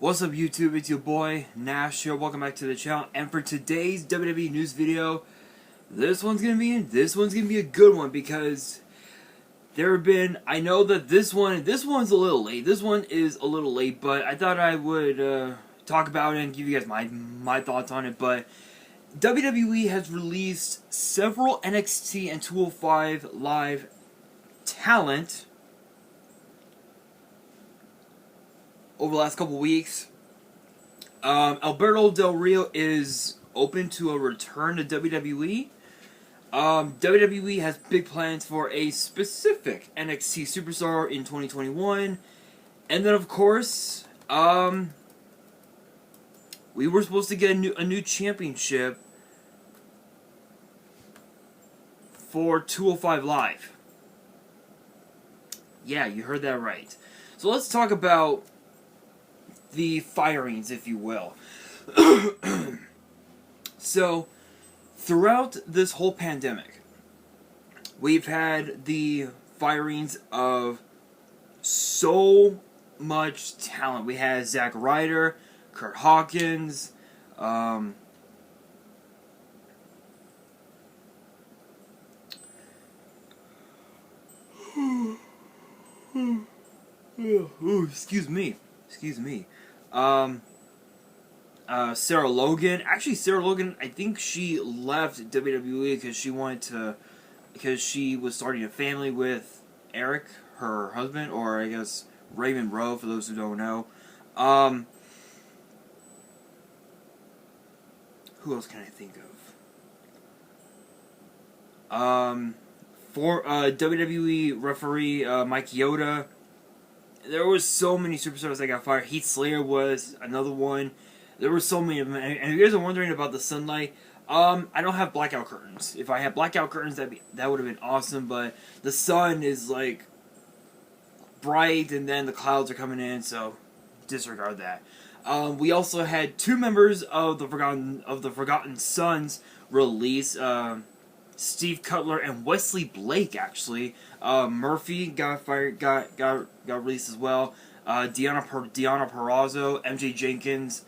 What's up YouTube, it's your boy Nash here, welcome back to the channel, and for today's WWE news video, this one's gonna be a good one because there have been, I know that this one's a little late, but I thought I would talk about it and give you guys my thoughts on it. But WWE has released several NXT and 205 Live talent over the last couple weeks. Alberto Del Rio is open to a return to WWE. WWE has big plans for a specific NXT superstar in 2021. And then, of course, we were supposed to get a new championship for 205 Live. Yeah, you heard that right. So let's talk about the firings, if you will. So, throughout this whole pandemic, we've had the firings of so much talent. We had Zack Ryder, Kurt Hawkins, excuse me. Sarah Logan. Actually, Sarah Logan, I think she left WWE because she was starting a family with Eric, her husband, or I guess Raymond Rowe, for those who don't know. Who else can I think of? For WWE referee Mike Yoda. There was so many superstars that got fired. Heath Slater was another one. There were so many of them. And if you guys are wondering about the sunlight, I don't have blackout curtains. If I had blackout curtains, that would have been awesome. But the sun is like bright, and then the clouds are coming in, so disregard that. We also had two members of the Forgotten Sons release. Steve Cutler and Wesley Blake, actually. Murphy got fired, got released as well. Deanna Purrazzo, MJ Jenkins,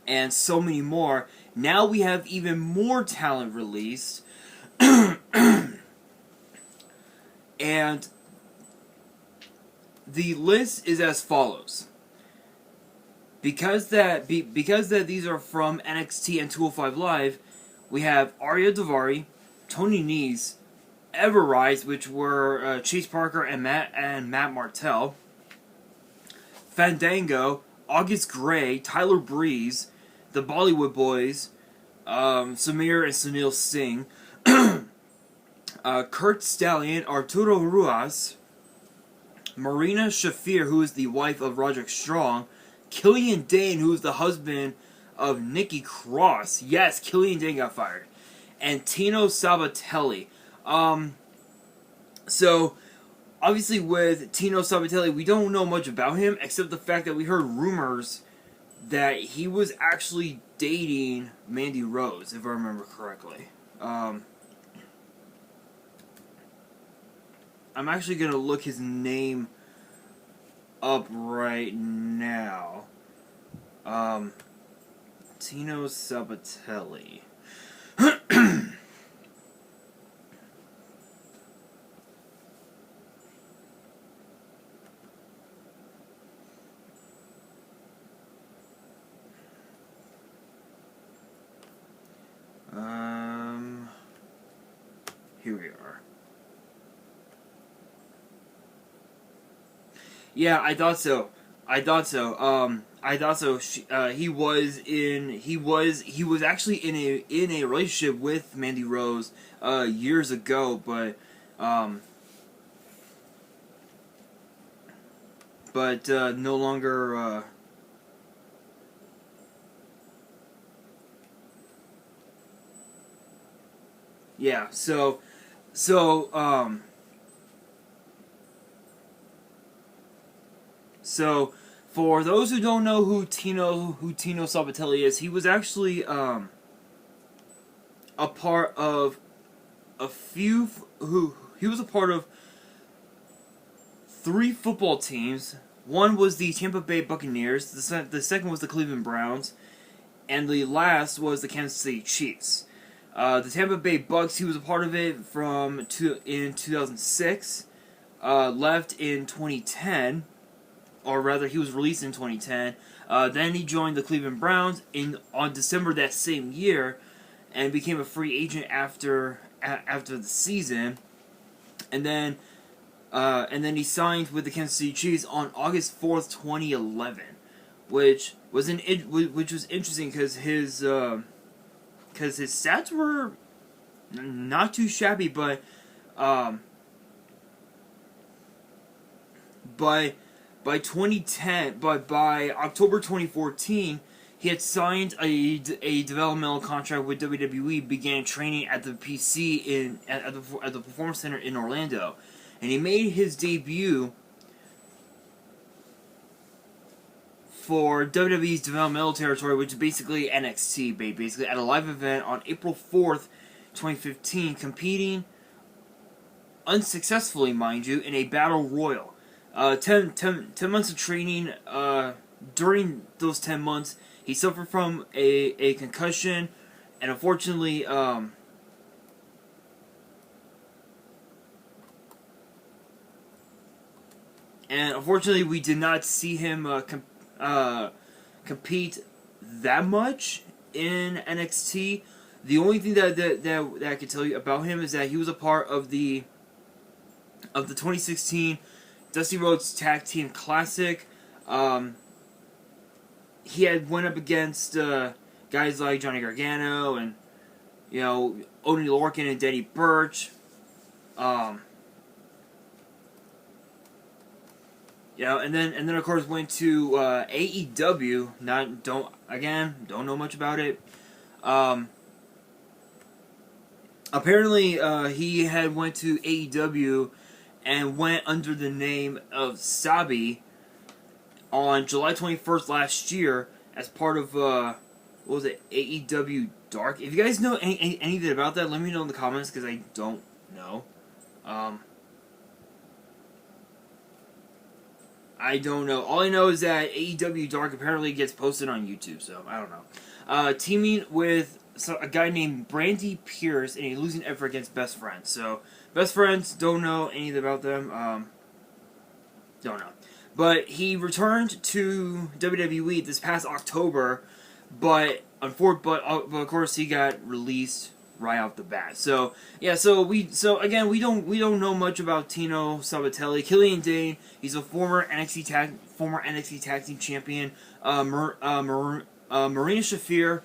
and so many more. Now we have even more talent released, and the list is as follows. Because these are from NXT and 205 Live. We have Arya Daivari, Tony Nese, Everrise, which were Chase Parker and Matt Martell, Fandango, August Gray, Tyler Breeze, the Bollywood Boys, Samir and Sunil Singh, Kurt Stallion, Arturo Ruas, Marina Shafir, who is the wife of Roderick Strong, Killian Dane, who is the husband of Nikki Cross. Yes, Killian Dane got fired. And Tino Sabatelli. So, obviously with Tino Sabatelli, we don't know much about him, except the fact that we heard rumors that he was actually dating Mandy Rose, if I remember correctly. I'm actually going to look his name up right now. Tino Sabatelli. Here we are. Yeah, I thought so. He was actually in a relationship with Mandy Rose years ago, but no longer. Yeah, so for those who don't know who Tino Sabatelli is, he was actually a part of he was a part of 3 football teams One was the Tampa Bay Buccaneers, the second was the Cleveland Browns, and the last was the Kansas City Chiefs. The Tampa Bay Bucks, he was a part of it in 2006, left in 2010, or rather, he was released in 2010. Then he joined the Cleveland Browns on December that same year, and became a free agent after the season, and then he signed with the Kansas City Chiefs on August 4th, 2011, which was interesting because his stats were not too shabby, but by 2010, but by October 2014, he had signed a developmental contract with WWE, began training at the PC at the Performance Center in Orlando, and he made his debut for WWE's developmental territory, which is basically NXT, basically at a live event on April 4th, 2015, competing unsuccessfully, mind you, in a battle royal. 10 months of training. During those 10 months, he suffered from a concussion, and unfortunately, we did not see him compete that much in NXT. The only thing that I can tell you about him is that he was a part of the 2016 Dusty Rhodes Tag Team Classic. He had went up against guys like Johnny Gargano and Oney Lorcan and Danny Burch. And then of course went to AEW. Don't know much about it. Apparently, he had went to AEW and went under the name of Sabi on July 21st last year as part of what was it, AEW Dark. If you guys know anything about that, let me know in the comments because I don't know. I don't know. All I know is that AEW Dark apparently gets posted on YouTube, so I don't know. Teaming with a guy named Brandy Pierce in a losing effort against Best Friends. So, Best Friends, don't know anything about them. Don't know. But he returned to WWE this past October, but of course he got released right off the bat. So yeah, so we don't know much about Tino Sabatelli. Killian Dane, he's a former NXT Tag Team Champion. Marina Shafir,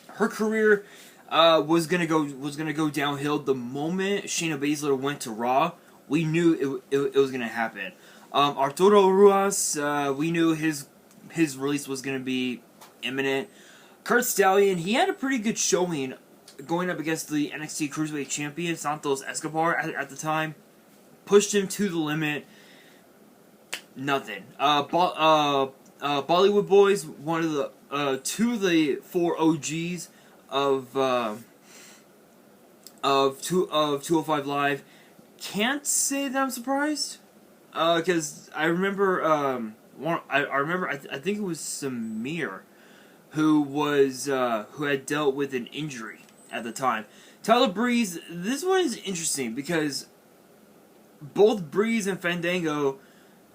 her career was gonna go downhill the moment Shayna Baszler went to Raw. We knew it was gonna happen. Arturo Ruas, we knew his release was gonna be imminent. Kurt Stallion, he had a pretty good showing going up against the NXT Cruiserweight Champion, Santos Escobar, at the time. Pushed him to the limit. Nothing. Bollywood Boys, one of the two of the four OGs of 205 Live. Can't say that I'm surprised, because I remember I think it was Samir who had dealt with an injury at the time. Tyler Breeze, this one is interesting because both Breeze and Fandango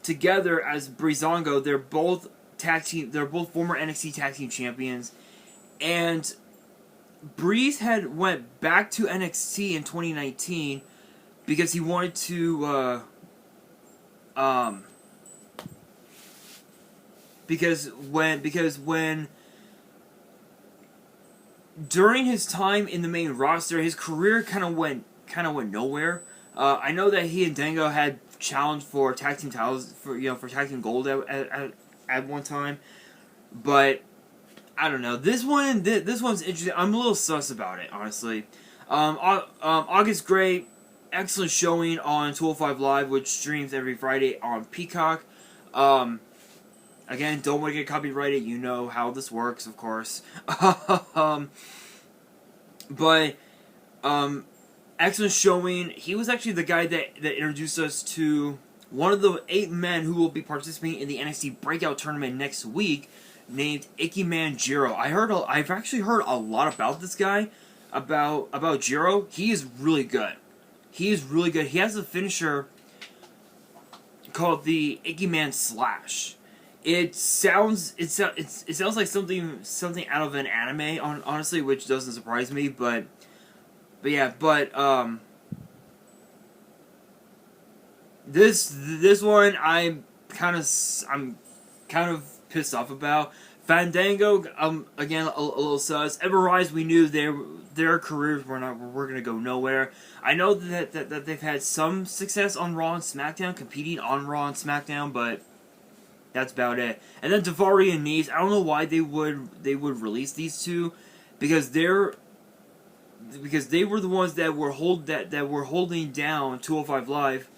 together as Breezango, they're both former NXT Tag Team Champions, and Breeze had went back to NXT in 2019 because he wanted to because when during his time in the main roster, his career kind of went nowhere. I know that he and Dango had challenged for tag team titles for tag team gold at one time, but I don't know. This one's interesting. I'm a little sus about it, honestly. August Gray, excellent showing on 205 Live, which streams every Friday on Peacock. Again, don't want to get copyrighted. You know how this works, of course. But excellent showing. He was actually the guy that introduced us to one of the 8 men who will be participating in the NXT Breakout Tournament next week, named Ike Man Jiro. I've actually heard a lot about this guy, about Jiro. He is really good. He is really good. He has a finisher called the Ike Man Slash. It sounds like something out of an anime, honestly, which doesn't surprise me. But this one I'm kind of pissed off about. Fandango, again, a little sus. Everrise, we knew their careers were gonna go nowhere. I know that they've had some success on Raw and SmackDown, competing on Raw and SmackDown, but that's about it. And then Daivari and Neves, I don't know why they would release these two, because they were the ones that were holding down 205 Live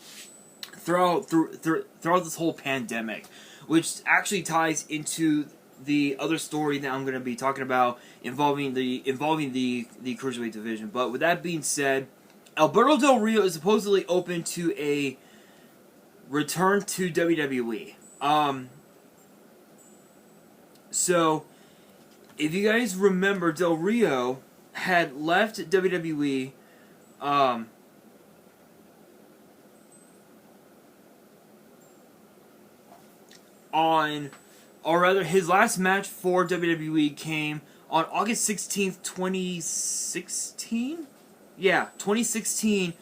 throughout this whole pandemic, which actually ties into the other story that I'm going to be talking about involving the Cruiserweight division. But with that being said, Alberto Del Rio is supposedly open to a return to WWE. So if you guys remember, Del Rio had left WWE his last match for WWE came on August 16th, 2016? Yeah, 2016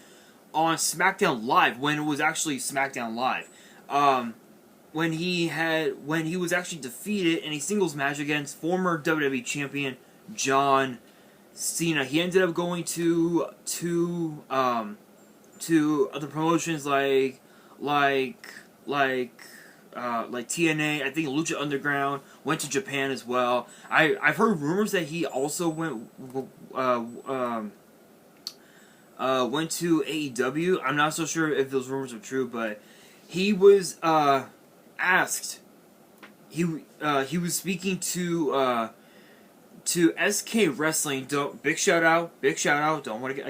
on SmackDown Live, when it was actually SmackDown Live. When he was actually defeated in a singles match against former WWE champion John Cena. He ended up going to other promotions like TNA, I think Lucha Underground, went to Japan as well. I've heard rumors that he also went to AEW. I'm not so sure if those rumors are true, but he was asked. He was speaking to SK Wrestling. Big shout out. Don't want to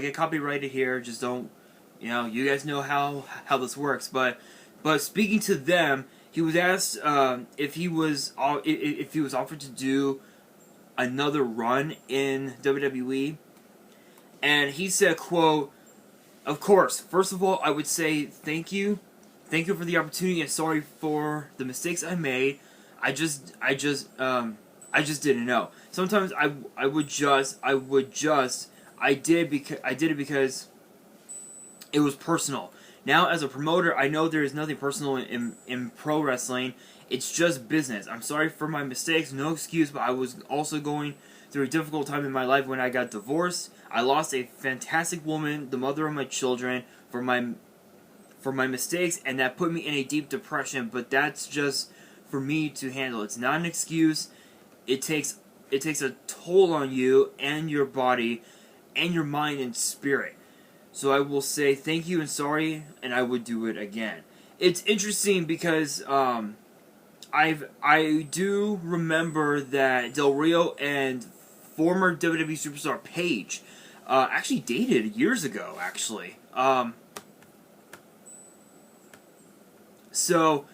get copyrighted here. Just don't. You guys know how this works, but speaking to them, he was asked if he was offered to do another run in WWE, and he said, "quote Of course. First of all, I would say thank you for the opportunity, and sorry for the mistakes I made. I just didn't know. Sometimes I did it because it was personal. Now, as a promoter, I know there is nothing personal in pro wrestling. It's just business. I'm sorry for my mistakes, no excuse, but I was also going through a difficult time in my life when I got divorced. I lost a fantastic woman, the mother of my children, for my mistakes, and that put me in a deep depression, but that's just for me to handle. It's not an excuse. It takes a toll on you and your body and your mind and spirit. So I will say thank you and sorry, and I would do it again." It's interesting because I do remember that Del Rio and former WWE superstar Paige actually dated years ago. Actually, so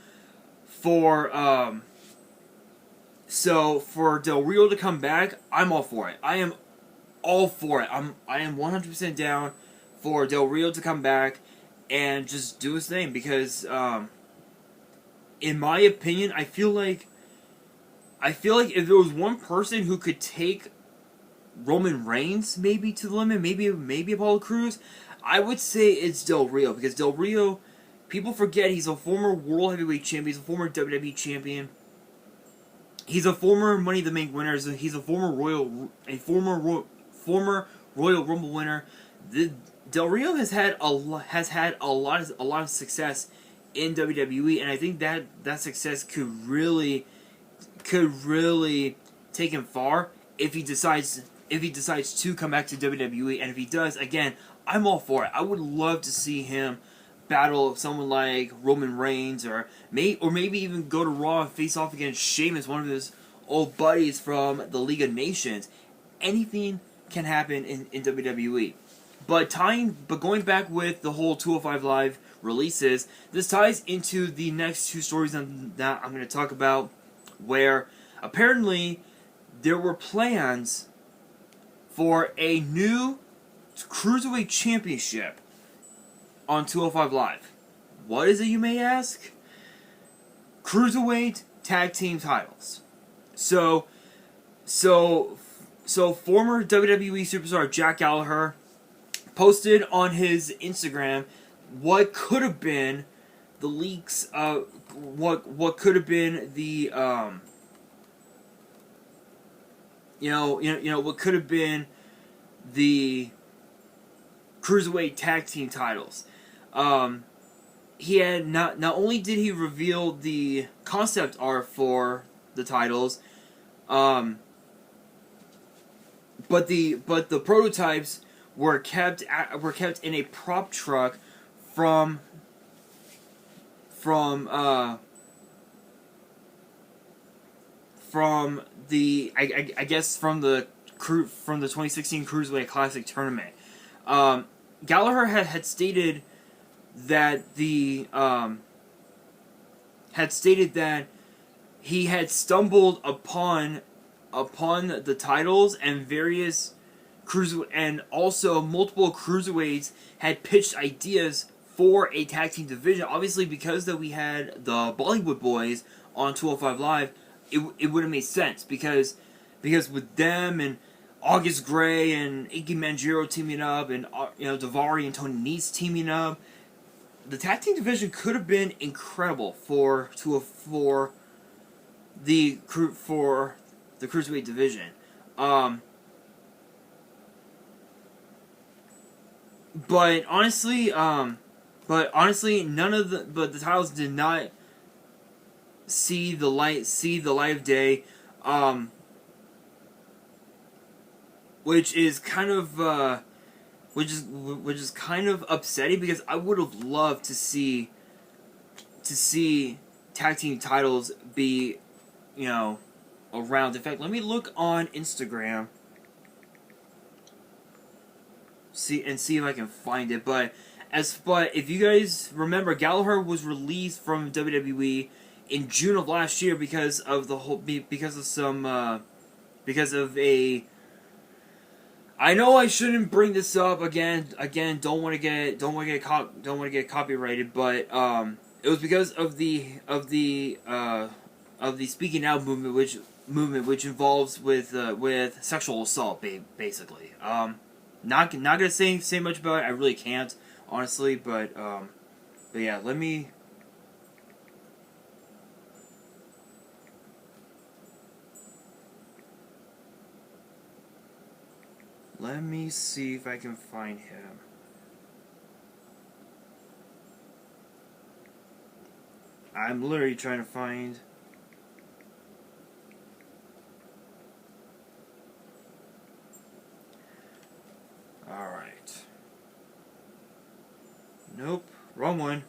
for Del Rio to come back, I'm all for it. I am all for it. I am 100% down for Del Rio to come back and just do his thing, because in my opinion, I feel like if there was one person who could take Roman Reigns maybe to the limit, maybe Apollo Crews, I would say it's Del Rio, because Del Rio, people forget he's a former World Heavyweight Champion, he's a former WWE Champion, he's a former Money in the Bank winner, he's a former Royal Rumble winner. Del Rio has had a lot of success in WWE, and I think that success could really take him far if he decides to come back to WWE. And if he does, again, I'm all for it. I would love to see him battle someone like Roman Reigns, or maybe even go to Raw and face off against Sheamus, one of his old buddies from the League of Nations. Anything can happen in WWE. But going back with the whole 205 Live releases. This ties into the next two stories that I'm going to talk about, where apparently there were plans for a new Cruiserweight Championship on 205 Live. What is it, you may ask? Cruiserweight Tag Team titles. So former WWE superstar Jack Gallagher posted on his Instagram what could have been the leaks of what could have been the what could have been the Cruiserweight Tag Team titles. He had not only did he reveal the concept art for the titles, but the prototypes were kept in a prop truck from the I guess from the 2016 Cruiserweight Classic tournament. Gallagher had stated that he had stumbled upon the titles, and various and also multiple cruiserweights had pitched ideas for a tag team division. Obviously, because that we had the Bollywood Boys on 205 Live, it would have made sense because with them and August Gray and Iggy Manjiro teaming up, and Daivari and Tony Nese teaming up, the tag team division could have been incredible for the Cruiserweight division. But honestly, none of the titles did not see the light of day, which is kind of upsetting, because I would have loved to see tag team titles be, around. In fact, let me look on Instagram, see if I can find it. But if you guys remember, Gallagher was released from WWE in June of last year because of a. I know I shouldn't bring this up again. Don't want to get copyrighted, but it was because of the speaking out movement, which involves with sexual assault, basically. Not gonna say much about it. I really can't, honestly. But yeah, let me see if I can find him. I'm literally trying to find. Alright. Nope, wrong one.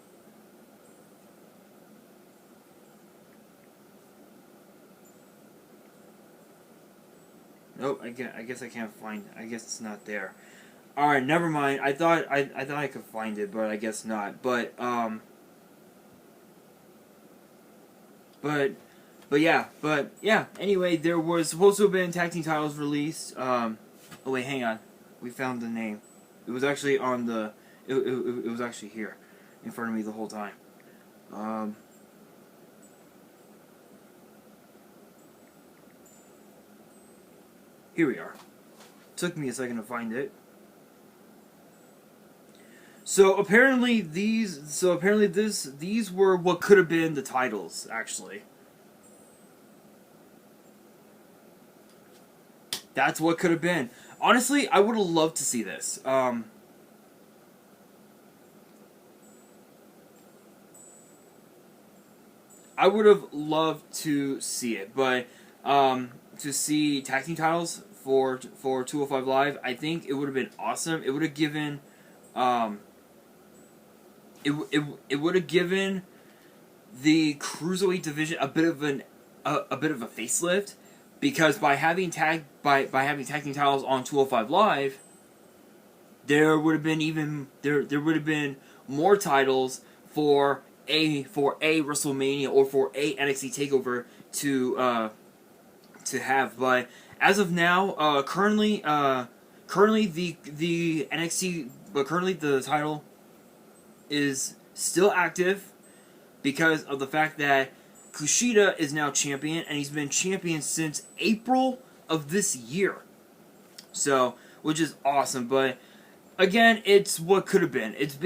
Nope, I guess I can't find it. I guess it's not there. Alright, never mind. I thought I could find it, but I guess not. But yeah. Anyway, there was supposed to have been tag team titles released. Oh wait, hang on. We found the name. It was actually on the. It was actually here, in front of me the whole time. Here we are. Took me a second to find it. So apparently these were what could have been the titles, actually. That's what could have been. Honestly, I would have loved to see this. I would have loved to see it, but to see tag team titles for 205 Live, I think it would have been awesome. It would have given it would have given the Cruiserweight division a bit of a facelift, because by having tag team titles on 205 Live, there would have been more titles for a WrestleMania or for a NXT Takeover to have. But as of now, currently the NXT, but currently the title is still active because of the fact that Kushida is now champion, and he's been champion since April of this year. So, which is awesome. But again, it's what could have been. It's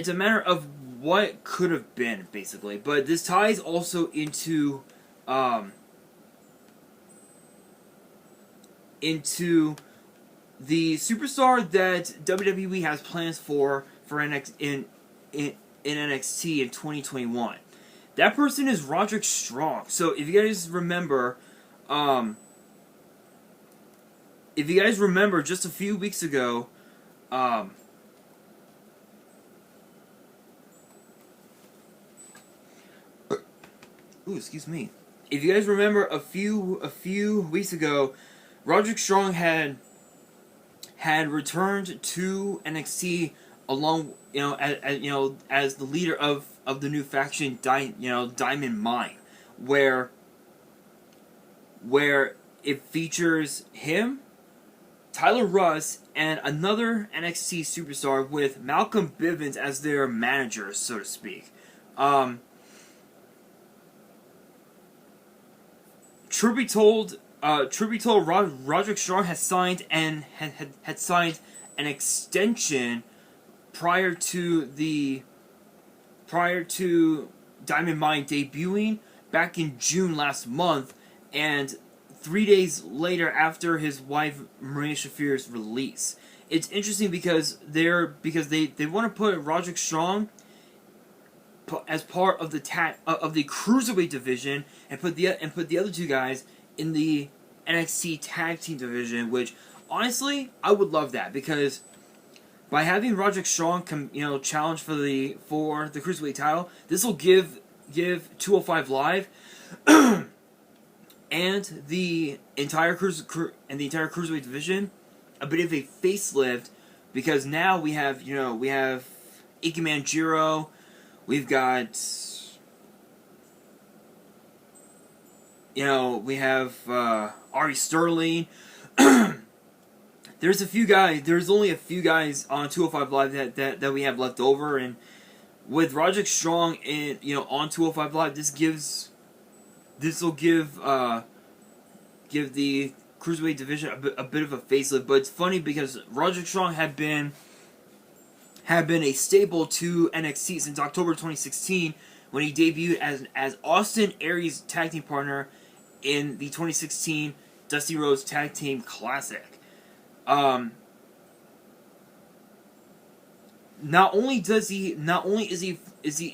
a matter of what could have been, basically. But this ties also into the superstar that WWE has plans for in NXT in 2021. That person is Roderick Strong. So if you guys remember, just a few weeks ago, excuse me. If you guys remember, a few weeks ago, Roderick Strong had returned to NXT along, as the leader of the new faction, Diamond Mine, where it features him, Tyler Russ, and another NXT superstar with Malcolm Bivens as their manager, so to speak. Truth be told, Roderick Strong has signed and had signed an extension prior to Diamond Mine debuting back in June last month, and 3 days later after his wife Maria Shafir's release. It's interesting because they want to put Roderick Strong as part of the Cruiserweight division, and put the other two guys in the NXT Tag Team division, which honestly I would love that, because by having Roderick Strong challenge for the Cruiserweight title, this will give 205 Live and the entire Cruiserweight division a bit of a facelift, because now we have Ike Manjiro, we've got we have Ari Sterling. There's only a few guys on 205 Live that we have left over, and with Roderick Strong on 205 Live, this will give the Cruiserweight division a bit of a facelift. But it's funny because Roderick Strong had been a staple to NXT since October 2016, when he debuted as Austin Aries' tag team partner in the 2016 Dusty Rhodes Tag Team Classic. Not only is he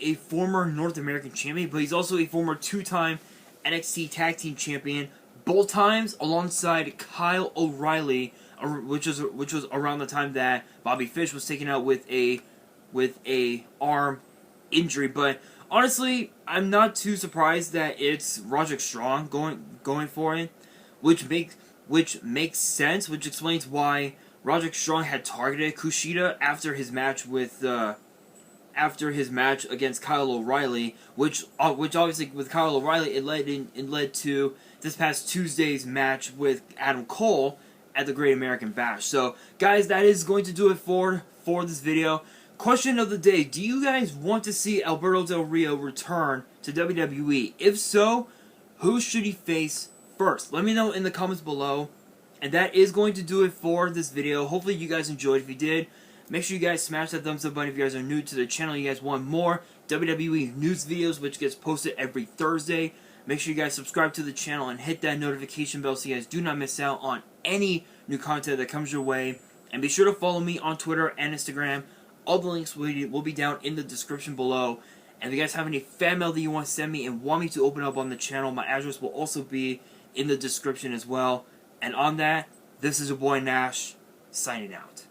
a former North American champion, but he's also a former two-time NXT Tag Team Champion, both times alongside Kyle O'Reilly, which was around the time that Bobby Fish was taken out with a arm injury. But honestly, I'm not too surprised that it's Roderick Strong going for it, which makes sense, which explains why Roderick Strong had targeted Kushida after his match against Kyle O'Reilly, which obviously with Kyle O'Reilly it led to this past Tuesday's match with Adam Cole at the Great American Bash. So guys, that is going to do it for this video. Question of the day: do you guys want to see Alberto Del Rio return to WWE? If so, who should he face first? Let me know in the comments below. And that is going to do it for this video. Hopefully you guys enjoyed. If you did, make sure you guys smash that thumbs up button. If you guys are new to the channel, you guys want more WWE news videos, which gets posted every Thursday. Make sure you guys subscribe to the channel and hit that notification bell so you guys do not miss out on any new content that comes your way. And be sure to follow me on Twitter and Instagram. All the links will be down in the description below. And if you guys have any fan mail that you want to send me and want me to open up on the channel, my address will also be in the description as well. And on that, this is your boy Nash, signing out.